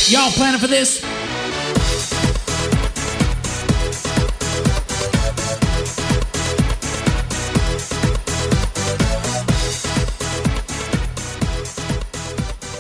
Y'all planning for this?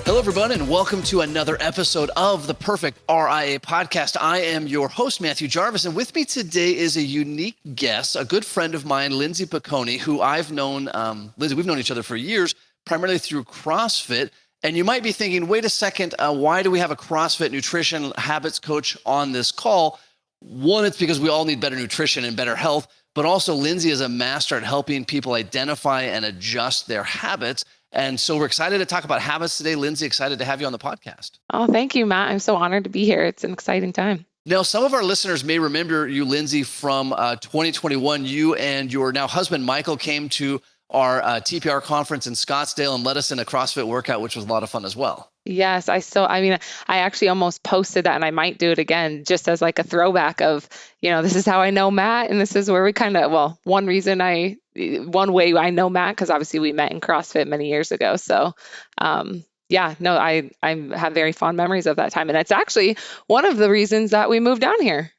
Hello, everyone, and welcome to another episode of the Perfect RIA podcast. I am your host, Matthew Jarvis, and with me today is a unique guest, a good friend of mine, Lindsay Picone, who I've known. Lindsay, we've known each other for years, primarily through CrossFit. And you might be thinking, wait a second, why do we have a CrossFit nutrition habits coach on this call? One, it's because we all need better nutrition and better health, but also Lindsay is a master at helping people identify and adjust their habits. And so we're excited to talk about habits today. Lindsay, excited to have you on the podcast. Oh, thank you, Matt. I'm so honored to be here. It's an exciting time. Now, some of our listeners may remember you, Lindsay, from 2021. You and your now husband, Michael, came to our TPR conference in Scottsdale and led us in a CrossFit workout, which was a lot of fun as well. Yes, I actually almost posted that, and I might do it again just as like a throwback of, this is how I know Matt, and this is where we one way I know Matt, because obviously we met in CrossFit many years ago. So, I have very fond memories of that time, and it's actually one of the reasons that we moved down here.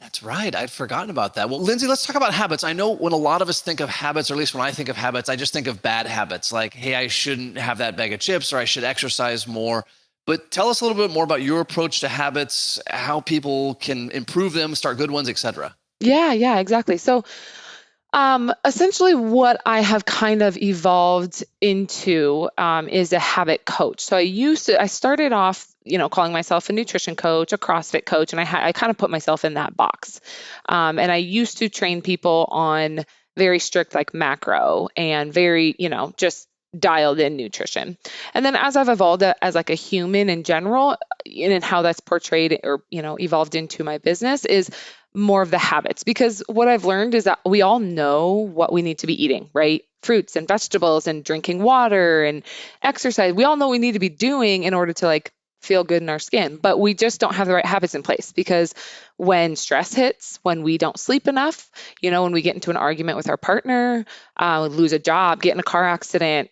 That's right. I'd forgotten about that. Well, Lindsay, let's talk about habits. I know when a lot of us think of habits, or at least when I think of habits, I just think of bad habits like, hey, I shouldn't have that bag of chips, or I should exercise more. But tell us a little bit more about your approach to habits, how people can improve them, start good ones, et cetera. Yeah, exactly. So essentially what I have kind of evolved into is a habit coach. So I started off, calling myself a nutrition coach, a CrossFit coach, and I kind of put myself in that box. And I used to train people on very strict like macro and very, just dialed in nutrition. And then as I've evolved as like a human in general, and how that's portrayed or, evolved into my business is more of the habits, because what I've learned is that we all know what we need to be eating, right? Fruits and vegetables and drinking water and exercise. We all know we need to be doing in order to like feel good in our skin, but we just don't have the right habits in place, because when stress hits, when we don't sleep enough, when we get into an argument with our partner, lose a job, get in a car accident,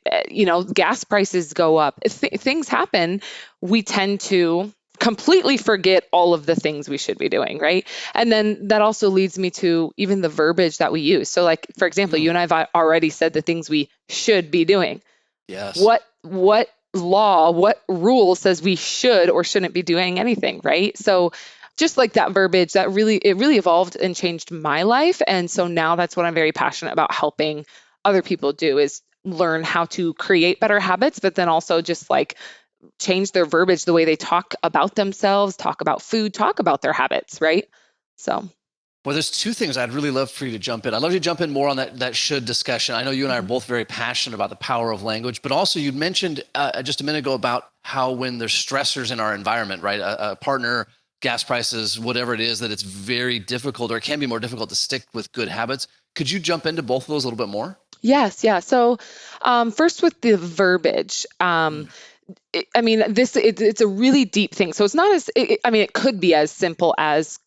gas prices go up, things happen, we tend to completely forget all of the things we should be doing, right? And then that also leads me to even the verbiage that we use. So like, for example, you and I have already said the things we should be doing. Yes. What law, what rule says we should or shouldn't be doing anything, right? So just like that verbiage, it really evolved and changed my life. And so now that's what I'm very passionate about helping other people do, is learn how to create better habits, but then also just like change their verbiage, the way they talk about themselves, talk about food, talk about their habits, right? So. Well, there's two things I'd really love for you to jump in. I'd love you to jump in more on that should discussion. I know you and I are both very passionate about the power of language, but also you mentioned just a minute ago about how when there's stressors in our environment, right? A partner, gas prices, whatever it is, that it's very difficult, or it can be more difficult to stick with good habits. Could you jump into both of those a little bit more? Yes, yeah. So first with the verbiage, it's a really deep thing. So it's not it could be as simple as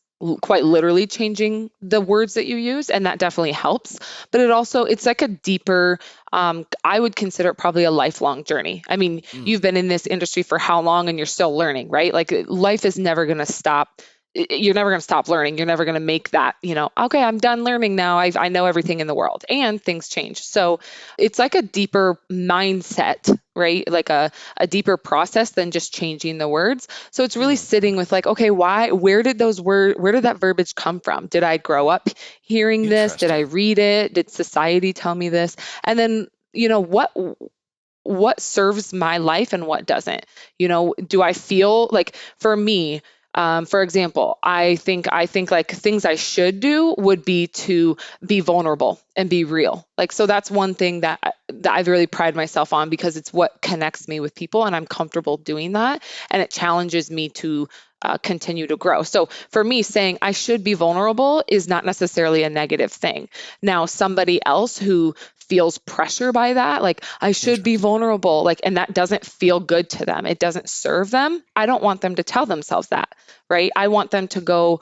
quite literally changing the words that you use, and that definitely helps. But it's like a deeper, I would consider it probably a lifelong journey. I mean, you've been in this industry for how long, and you're still learning, right? Like life is never going to stop. You're never going to stop learning. You're never going to make that, okay, I'm done learning now. I know everything in the world, and things change. So it's like a deeper mindset, right? Like a deeper process than just changing the words. So it's really sitting with like, okay, where did that verbiage come from? Did I grow up hearing this? Did I read it? Did society tell me this? And then, what serves my life and what doesn't? Do I feel like, for me, for example, I think like things I should do would be to be vulnerable and be real. Like, so that's one thing that I've really prided myself on, because it's what connects me with people, and I'm comfortable doing that. And it challenges me to continue to grow. So for me, saying I should be vulnerable is not necessarily a negative thing. Now, somebody else who feels pressure by that, like I should be vulnerable, like, and that doesn't feel good to them, it doesn't serve them, I don't want them to tell themselves that, right? I want them to go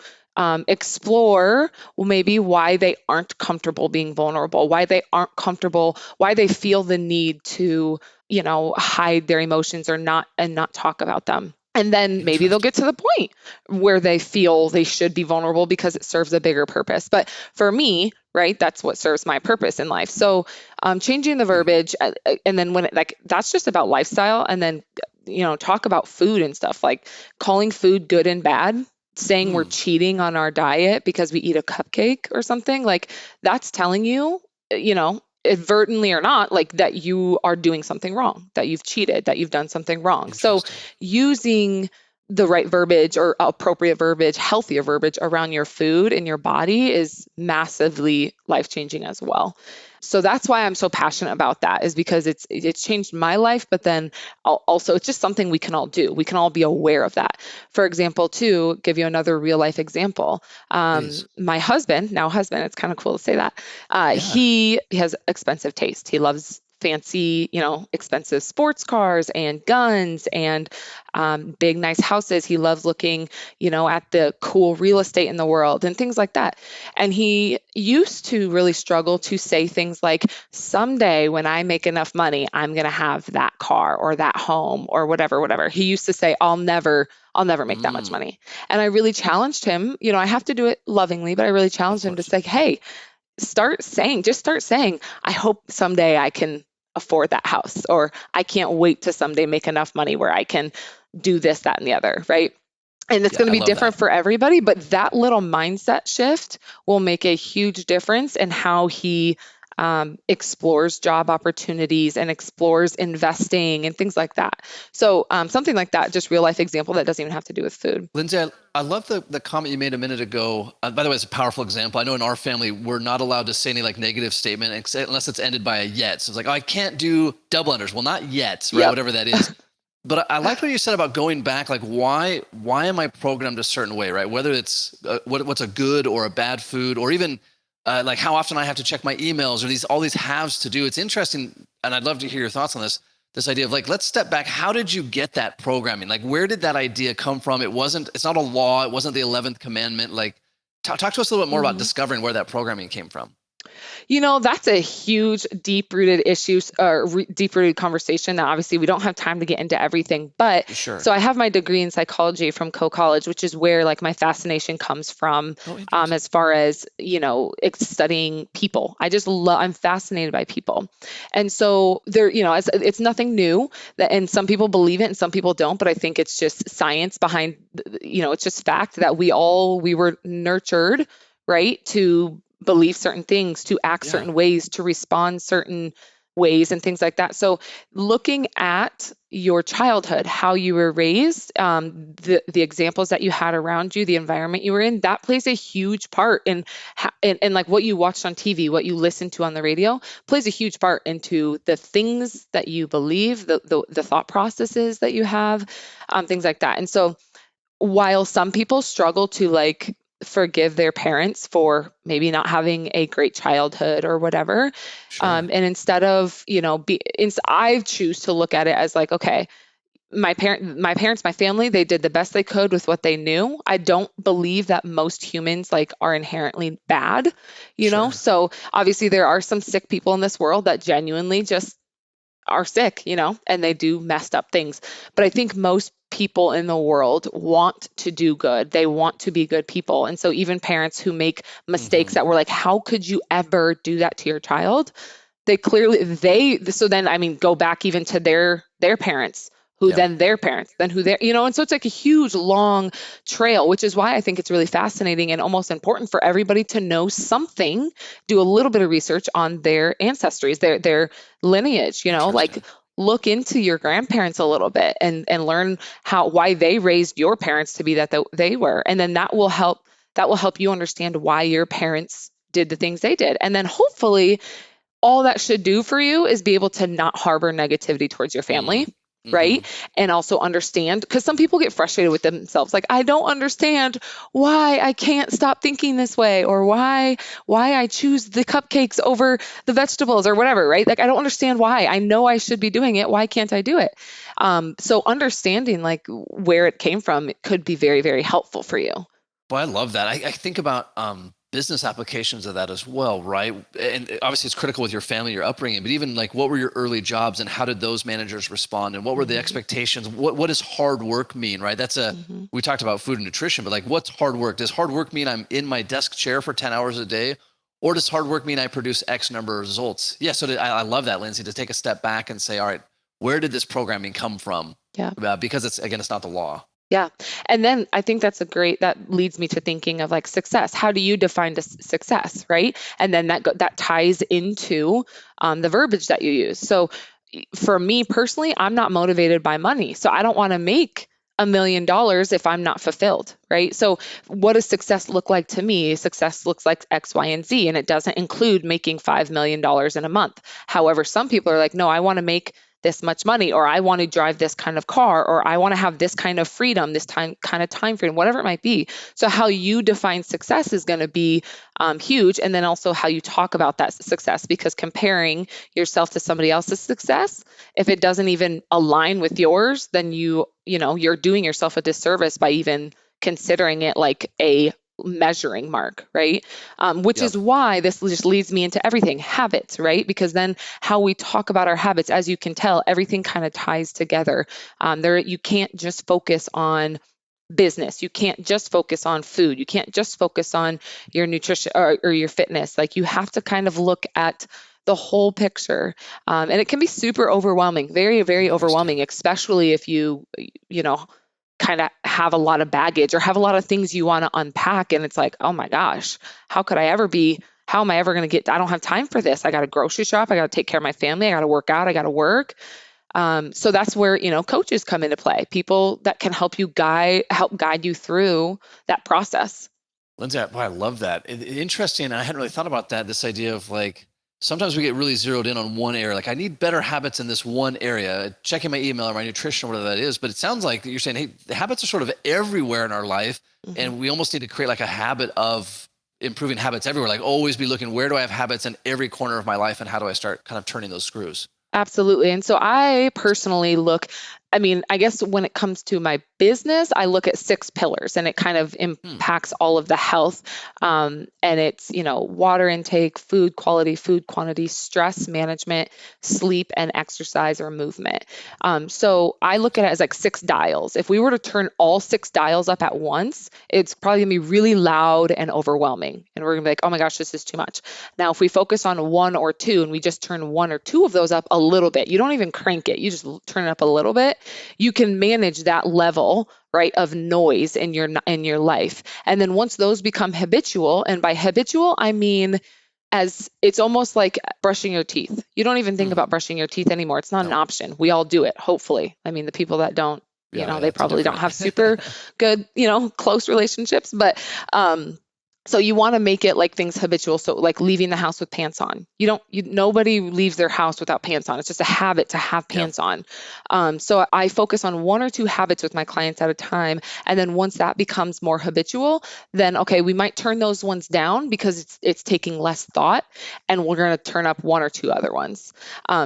explore maybe why they aren't comfortable being vulnerable, why they aren't comfortable, why they feel the need to, hide their emotions or not talk about them. And then maybe they'll Interesting. get to the point where they feel they should be vulnerable because it serves a bigger purpose. But for me, right, that's what serves my purpose in life. So changing the Hmm. verbiage, and then when that's just about lifestyle, and then talk about food and stuff, like calling food good and bad, saying we're Hmm. cheating on our diet because we eat a cupcake or something, like that's telling you, inadvertently or not, like that you are doing something wrong, that you've cheated, that you've done something wrong. So Interesting. using the right verbiage or appropriate verbiage, healthier verbiage around your food and your body is massively life-changing as well. So that's why I'm so passionate about that, is because it's changed my life, but then also it's just something we can all do. We can all be aware of that. For example, to give you another real life example, Please. my husband, now husband, it's kind of cool to say that, Yeah. he has expensive taste. He loves fancy, expensive sports cars and guns and big, nice houses. He loves looking, at the cool real estate in the world and things like that. And he used to really struggle to say things like, someday when I make enough money, I'm going to have that car or that home or whatever, whatever. He used to say, I'll never make that much Mm. money. And I really challenged him. I have to do it lovingly, but I really Of challenged him to course. say, hey, just start saying, I hope someday I can afford that house, or I can't wait to someday make enough money where I can do this, that, and the other, right? And it's Yeah, going to I be love different that. for everybody, but that little mindset shift will make a huge difference in how he explores job opportunities and explores investing and things like that. So something like that, just real life example that doesn't even have to do with food. Lindsay, I love the comment you made a minute ago. By the way, it's a powerful example. I know in our family, we're not allowed to say any like negative statement unless it's ended by a yet. So it's like, oh, I can't do double unders. Well, not yet, right? Yep. Whatever that is. But I liked what you said about going back. Like, why am I programmed a certain way, right? Whether it's what's a good or a bad food, or even like how often I have to check my emails, or all these haves to do. It's interesting, and I'd love to hear your thoughts on this idea of like, let's step back. How did you get that programming? Like, where did that idea come from? It's not a law. It wasn't the 11th commandment. Like, talk to us a little bit more about Mhm. discovering where that programming came from. That's a huge, deep-rooted issue, or deep-rooted conversation that obviously we don't have time to get into everything. But Sure. so I have my degree in psychology from Coe College, which is where like my fascination comes from, Oh, interesting. as far as studying people. I'm fascinated by people, and so there, it's nothing new. And some people believe it, and some people don't. But I think it's just science behind, it's just fact that we were nurtured, right, to believe certain things, to act Yeah. certain ways, to respond certain ways, and things like that. So, looking at your childhood, how you were raised, the examples that you had around you, the environment you were in, that plays a huge part in and like what you watched on TV, what you listened to on the radio, plays a huge part into the things that you believe, the thought processes that you have, things like that. And so while some people struggle to like forgive their parents for maybe not having a great childhood or whatever, Sure. and instead of I choose to look at it as like, okay, my parents, my family, they did the best they could with what they knew. I don't believe that most humans like are inherently bad, Sure. so obviously there are some sick people in this world that genuinely just are sick, and they do messed up things. But I think most people in the world want to do good. They want to be good people. And so even parents who make mistakes Hmm. that were like, how could you ever do that to your child? They clearly so then I mean go back even to their parents, who Yep. then their parents, then who their, and so it's like a huge long trail, which is why I think it's really fascinating and almost important for everybody to know something, do a little bit of research on their ancestries, their lineage, like Interesting. look into your grandparents a little bit and learn why they raised your parents to be that they were, and then that will help you understand why your parents did the things they did, and then hopefully all that should do for you is be able to not harbor negativity towards your family, Mm. Hmm. right? And also understand, because some people get frustrated with themselves, like, I don't understand why I can't stop thinking this way, or why I choose the cupcakes over the vegetables or whatever, right? Like, I don't understand why. I know I should be doing it. Why can't I do it? So understanding like where it came from, it could be very, very helpful for you. Boy, I love that. I think about business applications of that as well, right? And obviously, it's critical with your family, your upbringing. But even like, what were your early jobs, and how did those managers respond, and what were the Hmm. expectations? What does hard work mean, right? Hmm. We talked about food and nutrition, but like, what's hard work? Does hard work mean I'm in my desk chair for 10 hours a day? Or does hard work mean I produce X number of results? Yeah. So I love that, Lindsay, to take a step back and say, all right, where did this programming come from? Yeah. Because it's not the law. Yeah. And then I think that leads me to thinking of like success. How do you define success, right? And then that ties into the verbiage that you use. So for me personally, I'm not motivated by money. So I don't want to make $1 million if I'm not fulfilled, right? So what does success look like to me? Success looks like X, Y, and Z, and it doesn't include making $5 million in a month. However, some people are like, no, I want to make this much money, or I want to drive this kind of car, or I want to have this kind of freedom, this kind of time freedom, whatever it might be. So how you define success is going to be huge. And then also how you talk about that success, because comparing yourself to somebody else's success, if it doesn't even align with yours, then you're doing yourself a disservice by even considering it like a measuring mark, right? Which Yep. is why this just leads me into everything habits, right? Because then how we talk about our habits, as you can tell, everything kind of ties together. You can't just focus on business. You can't just focus on food. You can't just focus on your nutrition or your fitness. Like you have to kind of look at the whole picture. And it can be super overwhelming, very, very Interesting. overwhelming, especially if you know, kind of have a lot of baggage or have a lot of things you want to unpack. And it's like, oh my gosh, how am I ever going to I don't have time for this. I got to grocery shop. I got to take care of my family. I got to work out. I got to work. So that's where, coaches come into play, people that can help guide you through that process. Lindsay, boy, I love that. Interesting. I hadn't really thought about that. This idea of like, sometimes we get really zeroed in on one area. Like, I need better habits in this one area, checking my email or my nutrition or whatever that is. But it sounds like you're saying, hey, the habits are sort of everywhere in our life. Mhm. And we almost need to create like a habit of improving habits everywhere. Like, always be looking, where do I have habits in every corner of my life? And how do I start kind of turning those screws? Absolutely. And so I personally I guess when it comes to my business, I look at 6 pillars and it kind of Hmm. impacts all of the health. And it's, water intake, food quantity, stress management, sleep, and exercise or movement. So I look at it as like 6 dials. If we were to turn all 6 dials up at once, it's probably gonna be really loud and overwhelming. And we're gonna be like, oh my gosh, this is too much. Now, if we focus on one or two and we just turn one or two of those up a little bit, you don't even crank it, you just turn it up a little bit, you can manage that level, right, of noise in your life. And then once those become habitual, and by habitual, I mean as it's almost like brushing your teeth. You don't even think Hmm. about brushing your teeth anymore. It's not an No. option. We all do it, hopefully. I mean, the people that don't, Yeah, they it's probably don't different. have super good, close relationships, but so you want to make it like things habitual. So like leaving the house with pants on. Nobody leaves their house without pants on. It's just a habit to have Yep. pants on. So I focus on one or two habits with my clients at a time. And then once that becomes more habitual, then okay, we might turn those ones down because it's taking less thought, and we're going to turn up one or two other ones.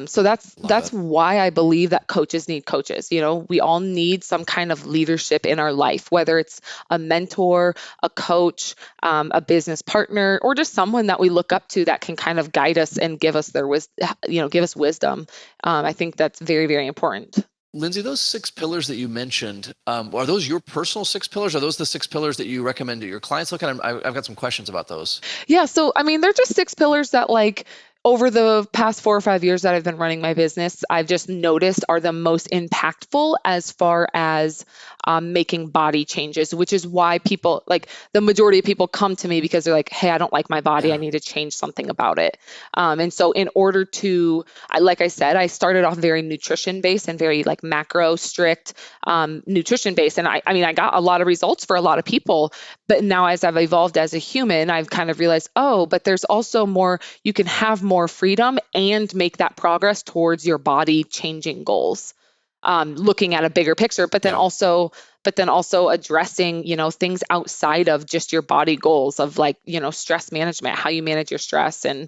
So that's Love that's it. why I believe that coaches need coaches. We all need some kind of leadership in our life, whether it's a mentor, a coach, a business partner, or just someone that we look up to that can kind of guide us and give us give us wisdom. I think that's very, very important. Lindsay, those 6 pillars that you mentioned, are those your personal 6 pillars? Are those the 6 pillars that you recommend that your clients look at? I've got some questions about those. Yeah, so I mean, they're just 6 pillars that like over the past 4 or 5 years that I've been running my business, I've just noticed are the most impactful as far as making body changes, which is why people like the majority of people come to me because they're like, hey, I don't like my body. I Yeah. need to change something about it. And so in order like I said, I started off very nutrition based and very like macro strict nutrition based. And I mean, I got a lot of results for a lot of people, but now as I've evolved as a human, I've kind of realized, oh, but there's also more, you can have more freedom and make that progress towards your body changing goals. Looking at a bigger picture, Yeah. but then also addressing, things outside of just your body goals of like, stress management, how you manage your stress and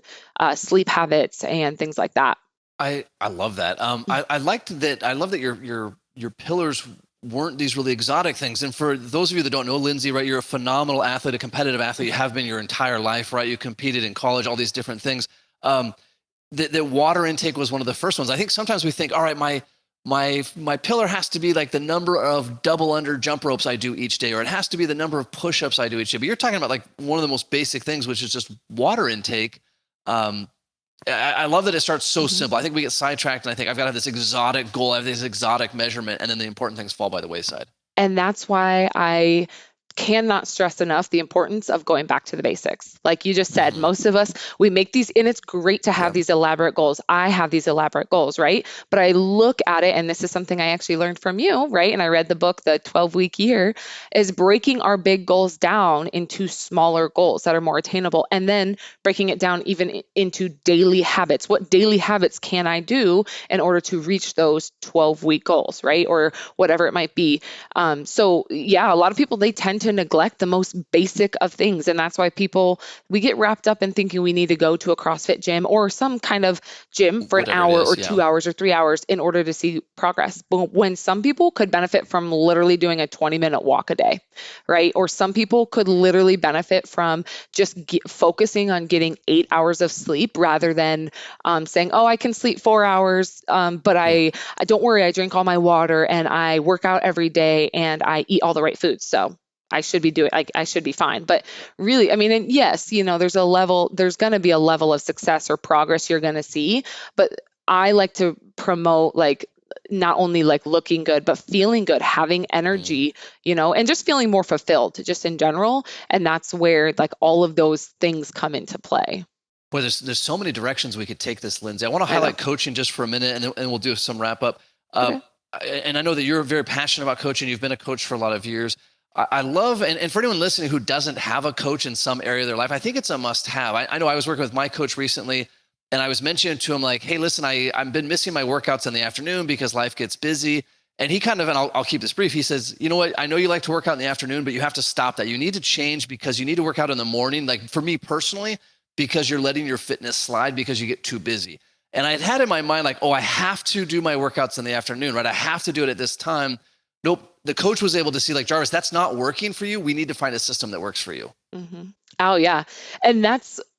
sleep habits and things like that. I love that. I liked that. I love that your pillars weren't these really exotic things. And for those of you that don't know Lindsay, right, you're a phenomenal athlete, a competitive athlete. You have been your entire life, right? You competed in college, all these different things. The water intake was one of the first ones. I think sometimes we think, all right, my pillar has to be like the number of double under jump ropes I do each day, or it has to be the number of push-ups I do each day. But you're talking about like one of the most basic things, which is just water intake. I love that it starts so simple. I think we get sidetracked and I think I've got to have this exotic goal, I have this exotic measurement, and then the important things fall by the wayside. And that's why I cannot stress enough the importance of going back to the basics. Like you just said, most of us, we make these, and it's great to have these elaborate goals. I have these elaborate goals, right? But I look at it, and this is something I actually learned from you, right? And I read the book, The 12-Week Year, is breaking our big goals down into smaller goals that are more attainable, and then breaking it down even into daily habits. What daily habits can I do in order to reach those 12-week goals, right? Or whatever it might be. So yeah, a lot of people, they tend to neglect the most basic of things. And that's why we get wrapped up in thinking we need to go to a CrossFit gym or some kind of gym for Whatever an hour it is, or 2 hours or 3 hours in order to see progress. But when some people could benefit from literally doing a 20-minute walk a day, right? Or some people could literally benefit from just focusing on getting 8 hours of sleep rather than saying, oh, I can sleep 4 hours, but I don't worry, I drink all my water and I work out every day and I eat all the right foods. So I should be fine. But really, I mean, and yes, there's going to be a level of success or progress you're going to see, but I like to promote like not only like looking good, but feeling good, having energy, and just feeling more fulfilled just in general. And that's where like all of those things come into play. Boy, there's so many directions we could take this, Lindsay. I want to highlight coaching just for a minute, and we'll do some wrap up. Okay. And I know that you're very passionate about coaching. You've been a coach for a lot of years. I love, and for anyone listening who doesn't have a coach in some area of their life, I think it's a must have. I know I was working with my coach recently, and I was mentioning to him like, hey, listen, I've been missing my workouts in the afternoon because life gets busy. And he kind of, and I'll keep this brief. He says, you know what? I know you like to work out in the afternoon, but you have to stop that. You need to change because you need to work out in the morning. Like for me personally, because you're letting your fitness slide because you get too busy. And I had in my mind like, oh, I have to do my workouts in the afternoon, right? I have to do it at this time. Nope. The coach was able to see like, Jarvis, that's not working for you. We need to find a system that works for you. Mm-hmm. Oh yeah. And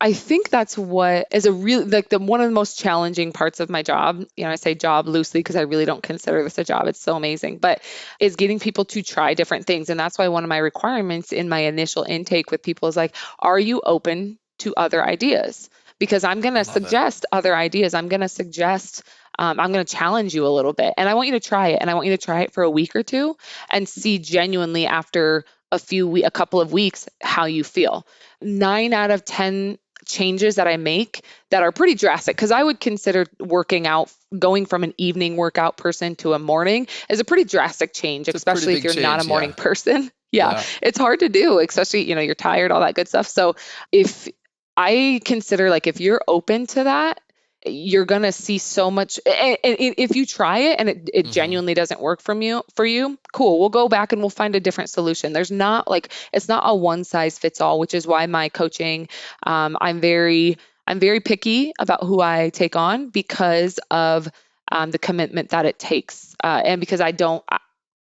I think that's what is one of the most challenging parts of my job. I say job loosely because I really don't consider this a job. It's so amazing, but is getting people to try different things. And that's why one of my requirements in my initial intake with people is like, are you open to other ideas? Because I'm going to suggest other ideas. I'm going to suggest I'm going to challenge you a little bit, and I want you to try it. And I want you to try it for a week or two and see genuinely after a couple of weeks how you feel. 9 out of 10 changes that I make that are pretty drastic, because I would consider working out, going from an evening workout person to a morning is a pretty drastic change, especially if you're not a morning person. Yeah, it's hard to do, especially, you're tired, all that good stuff. So if I consider like if you're open to that, you're going to see so much. And if you try it and it genuinely doesn't work for you, cool. We'll go back and we'll find a different solution. It's not a one size fits all, which is why my coaching, I'm very picky about who I take on because of the commitment that it takes. And because I don't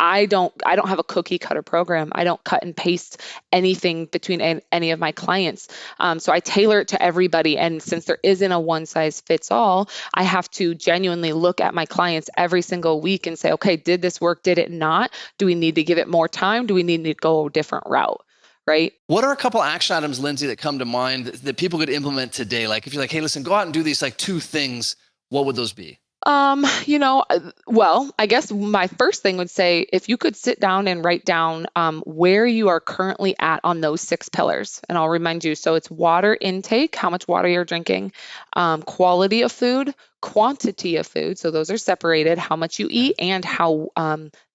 have a cookie cutter program. I don't cut and paste anything between any of my clients. So I tailor it to everybody. And since there isn't a one size fits all, I have to genuinely look at my clients every single week and say, okay, did this work? Did it not? Do we need to give it more time? Do we need to go a different route? Right? What are a couple action items, Lindsay, that come to mind that people could implement today? Like if you're like, hey, listen, go out and do these like 2 things, what would those be? Well, I guess my first thing would say, if you could sit down and write down where you are currently at on those 6 pillars, and I'll remind you, so it's water intake, how much water you're drinking, quality of food, quantity of food, so those are separated, how much you eat and how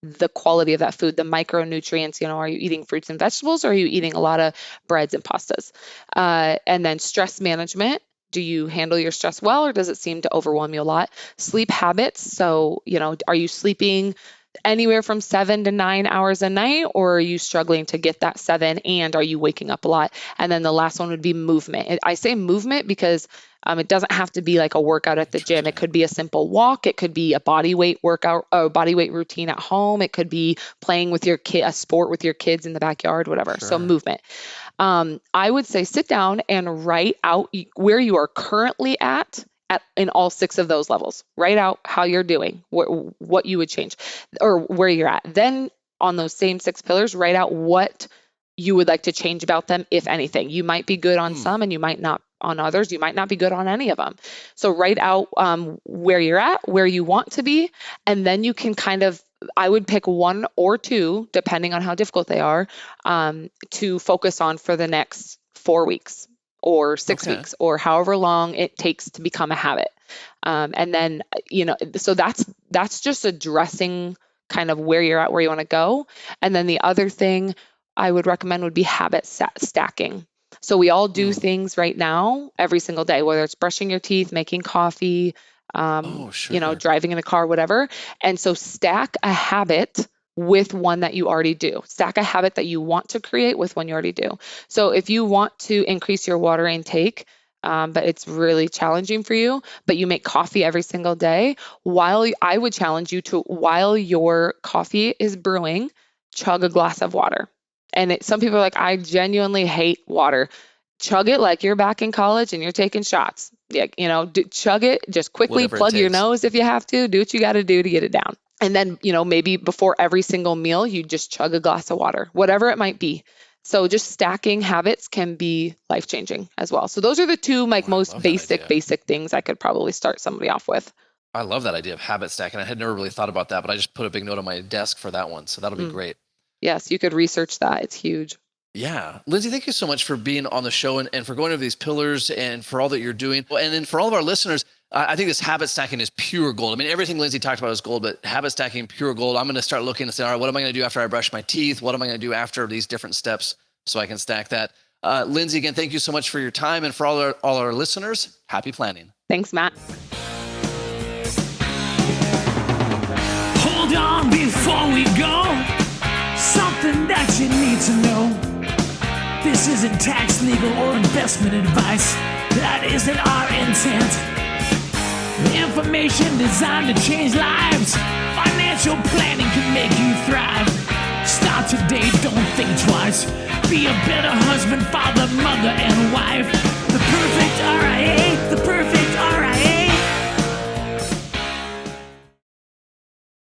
the quality of that food, the micronutrients, are you eating fruits and vegetables or are you eating a lot of breads and pastas? And then stress management. Do you handle your stress well, or does it seem to overwhelm you a lot? Sleep habits. So, are you sleeping anywhere from 7 to 9 hours a night, or are you struggling to get that 7, and are you waking up a lot? And then the last one would be movement. I say movement because it doesn't have to be like a workout at the gym. It could be a simple walk. It could be a body weight workout, or body weight routine at home. It could be playing with your kid, a sport with your kids in the backyard, whatever. Sure. So movement. I would say sit down and write out where you are currently at in all 6 of those levels. Write out how you're doing, what you would change, or where you're at. Then on those same 6 pillars, write out what you would like to change about them, if anything. You might be good on some and you might not on others. You might not be good on any of them. So write out where you're at, where you want to be, and then you can I would pick 1 or 2, depending on how difficult they are, to focus on for the next 4 weeks or 6 weeks, or however long it takes to become a habit. And then, so that's just addressing kind of where you're at, where you want to go. And then the other thing I would recommend would be habit stacking. So we all do things right now every single day, whether it's brushing your teeth, making coffee, driving in a car, whatever. And so stack a habit with one that you already do. Stack a habit that you want to create with one you already do. So if you want to increase your water intake, but it's really challenging for you, but you make coffee every single day, I would challenge you to, while your coffee is brewing, chug a glass of water. And some people are like, I genuinely hate water. Chug it like you're back in college and you're taking shots. Yeah, chug it, just quickly. Whatever plug your nose if you have to. Do what you got to do to get it down. And then, maybe before every single meal, you just chug a glass of water, whatever it might be. So just stacking habits can be life-changing as well. So those are the 2 most basic things I could probably start somebody off with. I love that idea of habit stacking. I had never really thought about that, but I just put a big note on my desk for that one. So that'll be great. Yes, you could research that. It's huge. Yeah. Lindsay, thank you so much for being on the show and for going over these pillars and for all that you're doing. And then for all of our listeners, I think this habit stacking is pure gold. I mean, everything Lindsay talked about is gold, but habit stacking, pure gold. I'm going to start looking and say, all right, what am I going to do after I brush my teeth? What am I going to do after these different steps so I can stack that? Lindsay, again, thank you so much for your time. And for all our listeners, happy planning. Thanks, Matt. Hold on before we go. Something that you need to know. This isn't tax, legal, or investment advice. That isn't our intent. Information designed to change lives. Financial planning can make you thrive. Start today, don't think twice. Be a better husband, father, mother, and wife. The perfect RIA, the perfect RIA.